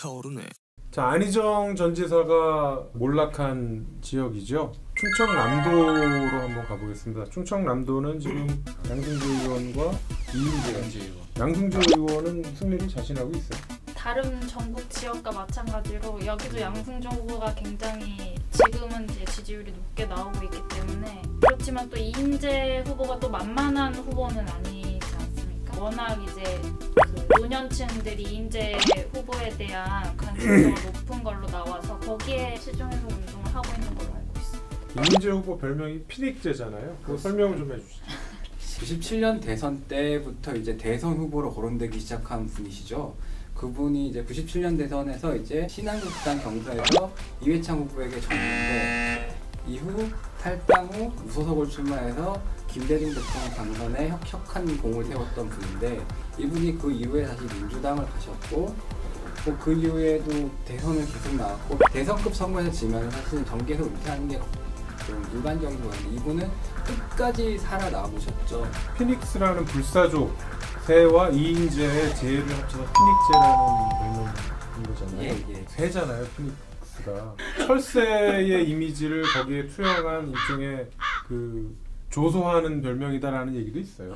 타오르네. 자, 안희정 전 지사가 몰락한 지역이죠. 충청남도로 한번 가보겠습니다. 충청남도는 지금 양승조 의원과 이인재 의원. 양승조 의원은 승리를 자신하고 있어요. 다른 전국 지역과 마찬가지로 여기도 양승조 후보가 굉장히 지금은 이제 지지율이 높게 나오고 있기 때문에, 그렇지만 또 이인재 후보가 또 만만한 후보는 아니지 않습니까? 워낙 이제 그 노년층들이 이인재 후보에 대한 관심도가 높은 걸로 나와서 거기에 시중에서 운동을 하고 있는 걸로 알고 있습니다. 이인재 후보 별명이 피닉제잖아요. 그거 설명을 좀 해주시죠. 97년 대선 때부터 이제 대선 후보로 거론되기 시작한 분이시죠. 그분이 이제 97년 대선에서 이제 신한국당 경선에서 이회창 후보에게 졌는데, 이후 탈당 후 무소속을 출마해서 김대중 대통령 당선에 혁혁한 공을 세웠던 분인데, 이분이 그 이후에 다시 민주당을 가셨고, 또 그 이후에도 대선을 계속 나왔고, 대선급 선거에서 지면 사실 정계에서 은퇴하는 게 좀 일반적인 거였는데, 이분은 끝까지 살아남으셨죠. 피닉스라는 불사조 새와 이인재의 재를 합쳐서 피닉제라는 별명인 거잖아요. 예. 새잖아요, 피닉스가. 철새의 이미지를 거기에 투영한 일종의 그 조소하는 별명이다라는 얘기도 있어요.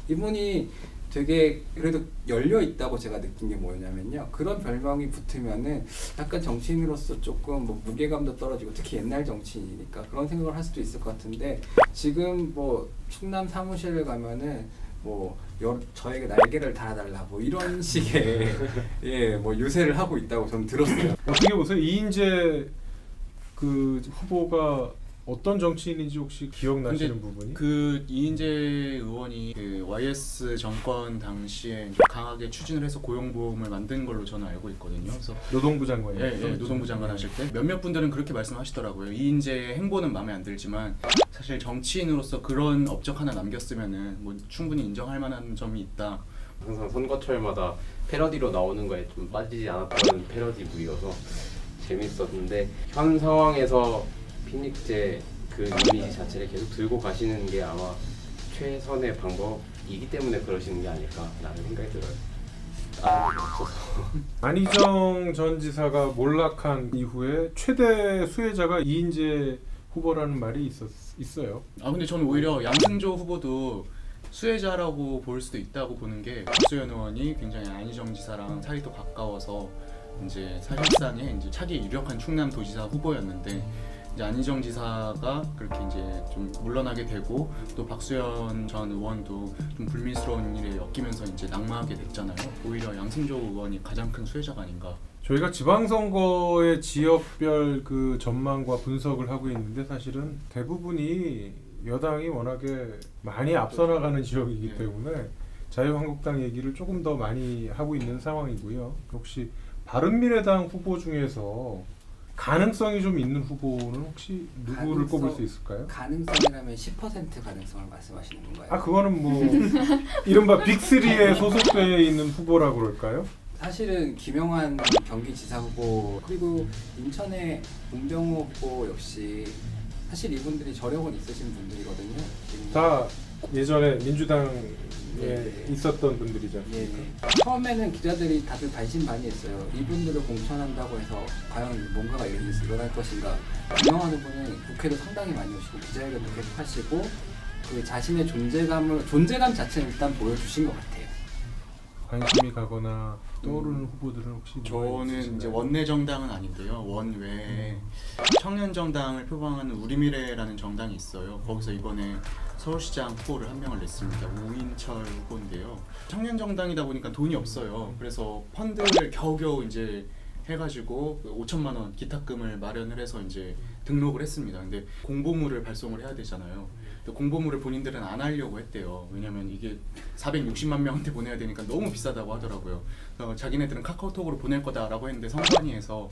이분이 되게 그래도 열려 있다고 제가 느낀 게 뭐냐면요, 그런 별명이 붙으면은 약간 정치인으로서 조금 뭐 무게감도 떨어지고, 특히 옛날 정치인이니까 그런 생각을 할 수도 있을 것 같은데, 지금 뭐 충남 사무실을 가면은 뭐 저에게 날개를 달아달라 뭐 이런 식의 뭐 유세를 하고 있다고 저는 들었어요. 어떻게 보세요? 이인재 그 후보가 어떤 정치인인지 혹시 기억나시는 부분이? 그 이인재 의원이 그 YS 정권 당시에 강하게 추진을 해서 고용보험을 만든 걸로 저는 알고 있거든요. 그래서 노동부 장관이요. 예, 노동부 장관 하실 때 몇몇 분들은 그렇게 말씀하시더라고요. 이인재의 행보는 마음에 안 들지만 사실 정치인으로서 그런 업적 하나 남겼으면은 뭐 충분히 인정할 만한 점이 있다. 항상 선거철마다 패러디로 나오는 거에 좀 빠지지 않았던 패러디물이어서 재밌었는데, 현 상황에서 피닉제 그 이미지 자체를 계속 들고 가시는 게 아마 최선의 방법이기 때문에 그러시는 게 아닐까라는 생각이 들어요. 안희정 전 지사가 몰락한 이후에 최대 수혜자가 이인재 후보라는 말이 있어요. 근데 저는 오히려 양승조 후보도 수혜자라고 볼 수도 있다고 보는 게, 박수현 의원이 굉장히 안희정 지사랑 사이도 가까워서 이제 사실상의 이제 차기 유력한 충남 도지사 후보였는데, 이제 안희정 지사가 그렇게 이제 좀 물러나게 되고, 또 박수현 전 의원도 좀 불미스러운 일에 엮이면서 이제 낙마하게 됐잖아요. 오히려 양승조 의원이 가장 큰 수혜자가 아닌가. 저희가 지방선거의 지역별 그 전망과 분석을 하고 있는데, 사실은 대부분이 여당이 워낙에 많이 앞서 나가는 지역이기 때문에 자유한국당 얘기를 조금 더 많이 하고 있는 상황이고요. 혹시 바른미래당 후보 중에서 가능성이 좀 있는 후보는 혹시 누구를 꼽을 수 있을까요? 가능성이라면 10% 가능성을 말씀하시는 건가요? 그거는 뭐 이른바 빅3에 소속되어 있는 후보라고 그럴까요? 사실은 김영환 경기지사 후보, 그리고 인천의 문병호 후보 역시 사실 이분들이 저력은 있으신 분들이거든요. 다 예전에 민주당에 있었던 분들이죠. 처음에는 기자들이 다들 반신반의했어요. 이분들을 공천한다고 해서 과연 뭔가가 일어날 것인가. 김영환 후보는 국회도 상당히 많이 오시고 기자회견도 계속 하시고, 그 자신의 존재감 자체는 일단 보여주신 것 같아요. 관심이 가거나 떠오르는 후보들은 혹시 저는 이제 원내 정당은 아닌데요, 원외에 청년 정당을 표방하는 우리미래라는 정당이 있어요. 거기서 이번에 서울시장 후보를 한 명을 냈습니다. 우인철 후보인데요. 청년 정당이다 보니까 돈이 없어요. 그래서 펀드를 겨우겨우 이제 해가지고 5천만 원 기탁금을 마련을 해서 이제 등록을 했습니다. 근데 공보물을 발송을 해야 되잖아요. 공보물을 본인들은 안 하려고 했대요. 왜냐면 이게 460만 명한테 보내야 되니까 너무 비싸다고 하더라고요. 그래서 자기네들은 카카오톡으로 보낼 거다라고 했는데 선관위에서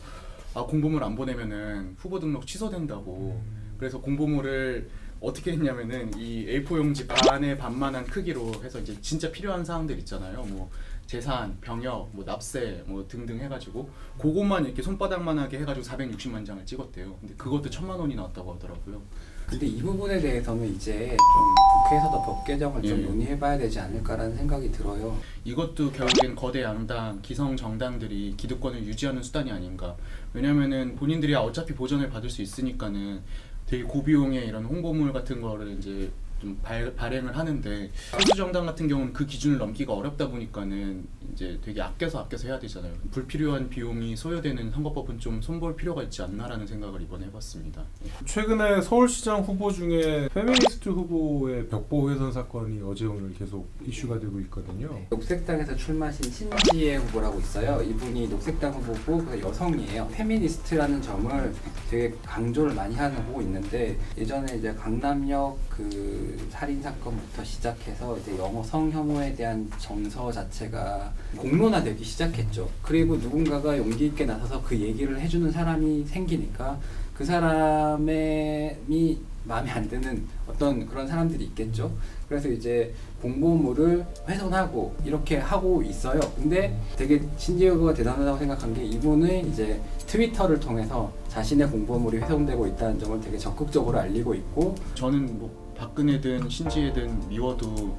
공보물 안 보내면은 후보 등록 취소된다고. 그래서 공보물을 어떻게 했냐면은 이 A4 용지 반의 반만한 크기로 해서 이제 진짜 필요한 사항들 있잖아요. 뭐 재산, 병역, 뭐 납세, 뭐 등등 해가지고 그것만 이렇게 손바닥만하게 해가지고 460만 장을 찍었대요. 근데 그것도 1,000만 원이 나왔다고 하더라고요. 근데 이 부분에 대해서는 이제 좀 국회에서도 법 개정을 좀 예. 논의해봐야 되지 않을까라는 생각이 들어요. 이것도 결국엔 거대 양당, 기성 정당들이 기득권을 유지하는 수단이 아닌가. 왜냐면은 본인들이 어차피 보전을 받을 수 있으니까는 되게 고비용의 이런 홍보물 같은 거를 이제 좀 발행을 하는데, 소수 정당 같은 경우는 그 기준을 넘기가 어렵다 보니까는 이제 되게 아껴서 해야 되잖아요. 불필요한 비용이 소요되는 선거법은 좀 손볼 필요가 있지 않나라는 생각을 이번에 해봤습니다. 최근에 서울시장 후보 중에 페미니스트 후보의 벽보 훼손 사건이 어제 오늘 계속 이슈가 되고 있거든요. 녹색당에서 출마하신 신지혜 후보라고 있어요. 이분이 녹색당 후보고 그 여성이에요. 페미니스트라는 점을 되게 강조를 많이 하는 후보 있는데, 예전에 이제 강남역 그 살인 사건부터 시작해서 이제 성혐오에 대한 정서 자체가 공론화되기 시작했죠. 그리고 누군가가 용기 있게 나서서 그 얘기를 해주는 사람이 생기니까 그 사람이 마음에 안 드는 어떤 그런 사람들이 있겠죠. 그래서 이제 공보물을 훼손하고 이렇게 하고 있어요. 근데 되게 신지혜가 대단하다고 생각한 게, 이분은 이제 트위터를 통해서 자신의 공보물이 훼손되고 있다는 점을 되게 적극적으로 알리고 있고, 저는 뭐 박근혜든 신지혜든 미워도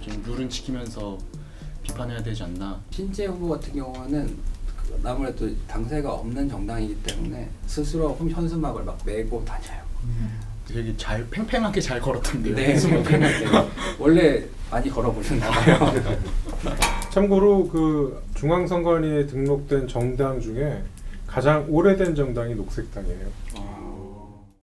좀 룰은 지키면서 비판해야 되지 않나. 신지혜 후보 같은 경우는 아무래도 당세가 없는 정당이기 때문에 스스로 현수막을 막 메고 다녀요. 되게 팽팽하게 잘 걸었던데요. 네, 팽팽하게. 원래 많이 걸어보셨나 봐요. 참고로 그 중앙선관위에 등록된 정당 중에 가장 오래된 정당이 녹색당이에요.